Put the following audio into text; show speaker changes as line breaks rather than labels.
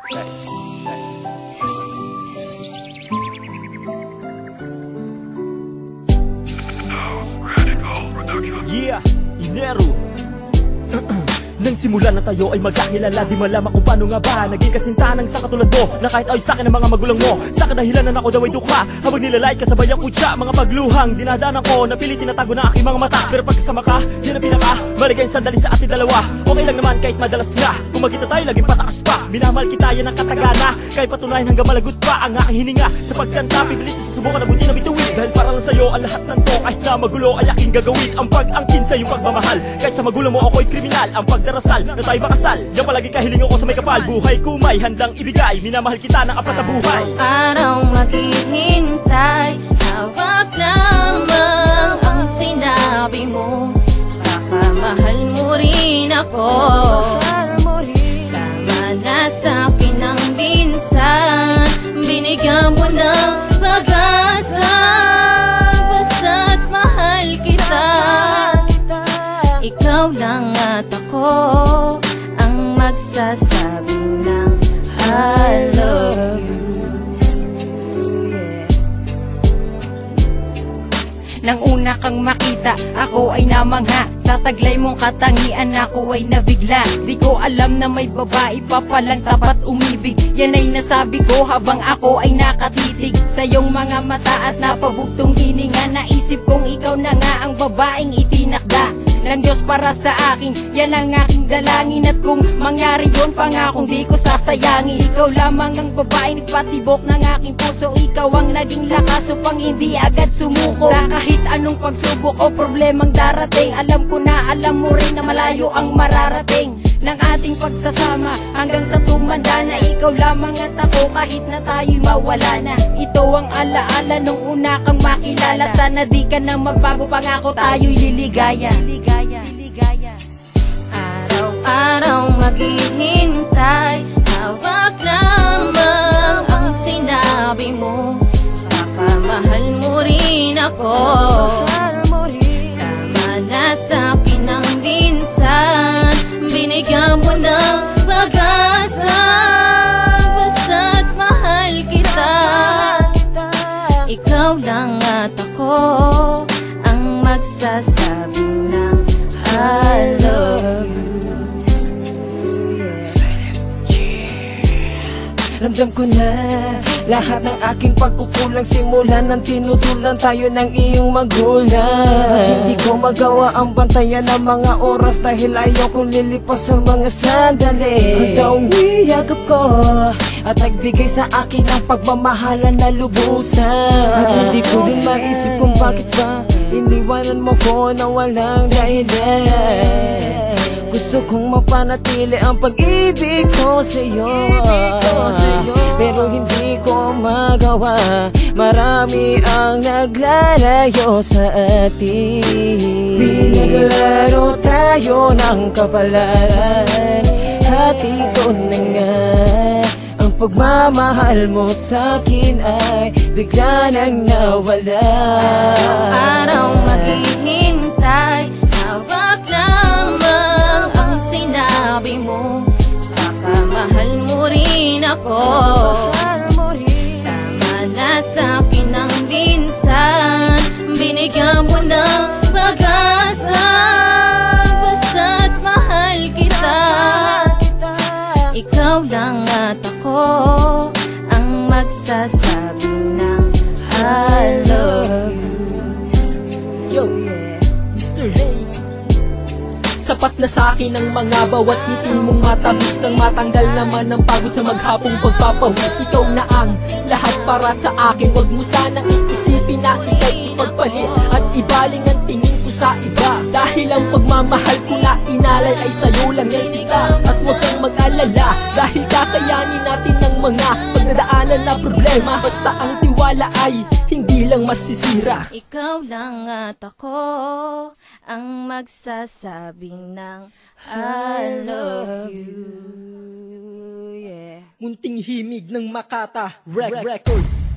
Yeah, Inero. Nang simulan na tayo ay magkakilala, di malaman kung paano nga ba naging kasintahan sa katulad mo, na kahit ay sakin ng mga magulang mo, sa kadahilanan ako daw ay dukha, habang nilalait kasabay ang kutsa. Mga pagluhang dinadanan ko, napilit tinatago na aking mga mata, pero pagkasama ka, yun ang pinaka maligayang sandali sa ating dalawa. Okay lang naman kahit madalas nga, kung magkita tayo laging patakas pa. Minamahal kita yan ang katagana, kahit patunayan hanggang malagot pa ang aking hininga. Sa pagkanta, pipilit sa subukan na buti na bituin, dahil para lang sa'yo ang lahat ng to, kahit na magulo ay aking gagawin. Ang pag-angkin sa iyong pagmamahal, kahit sa magulang mo ako'y kriminal. Ang pagdarasal na tayo makasal, yung palagi kahiling ako sa may kapal. Buhay ko may handang ibigay, minamahal kita ng apat na buhay.
Araw maghihintay, hawak lamang ang sinabi mo, baka mahal mo rin ako. Tama na sa'kin ang minsan, binigyan mo ng pag-asa, basta't mahal kita. Ikaw lang at ako ang magsasabi ng I love you. Nang una kang makita, ako ay namangha. Sa taglay mong katangian, ako ay nabigla. Di ko alam na may babae pa palang tapat umibig. Yan ay nasabi ko habang ako ay nakatitig sa iyong mga mata at napabugtong hininga. Naisip kong ikaw na nga ang babaeng itinakda ng Diyos para sa akin, yan ang aking dalangin. At kung mangyari yun, pangakong di ko sasayangin. Ikaw lamang ang babae nagpatibok ng aking puso. Ikaw ang naging lakas upang hindi agad sumuko sa kahit anong pagsubok o problemang darating. Alam ko na alam mo rin na malayo ang mararating ng ating pagsasama, hanggang sa tumanda na ikaw lamang at ako, kahit na tayo'y mawala na. Ito ang alaala nung una kang makilala. Sana di ka na magbago, pangako tayo'y liligaya. Araw-araw maghihintay, hawak lamang ang sinabi mo, baka mahal mo rin ako. Tama na sa'kin ang minsan, binigyan mo ng pag-asa, basta't mahal kita. Ikaw lang at ako ang magsasabi ng I love you.
Ramdam ko na lahat ng aking pagkukulang, simula ng tinutulan tayo ng iyong magulang. Hindi ko magawa ang bantayan ng mga oras dahil ayaw kong lilipas sa mga sandali. Ikaw ang niyagap ko at nagbigay sa akin ng pagmamahalan na lubusan. At hindi ko din maisip kung bakit ba iniwanan mo ko na walang dahilan. Gusto kong mapanatili ang pag-ibig ko sa'yo, pero hindi ko magawa. Marami ang naglalayo sa atin. Pinaglaro tayo ng kapalaran, hati ko na nga. Ang pagmamahal mo sa'kin ay bigla nang nawala.
Araw maghihintay, hawak lamang ang sinabi mo, baka mahal mo rin ako. Tama na sa'kin ang minsan, binigyan mo ng pag-asa, basta't mahal kita. Ikaw lang at ako ang magsasabi ng I love you.
Yo, Mr. Ray. Sapat na sa'kin ang mga bawat ngiti mong matabis, nang matanggal naman ang pagod sa maghapong pagpapawis. Ikaw na ang lahat para sa akin, wag mo sanang iisipin na ika'y ipagpalit at ibaling ang tingin ko sa iba. Dahil ang pagmamahal ko na inalay ay sa'yo lang yan sika. At huwag kang mag-alala, dahil kakayanin natin ng mga pagdadaanan na problema, basta ang tiwala ay hindi lang masisira.
Ikaw lang at ako ang magsasabi ng I love you.
Munting himig ng Makata Records.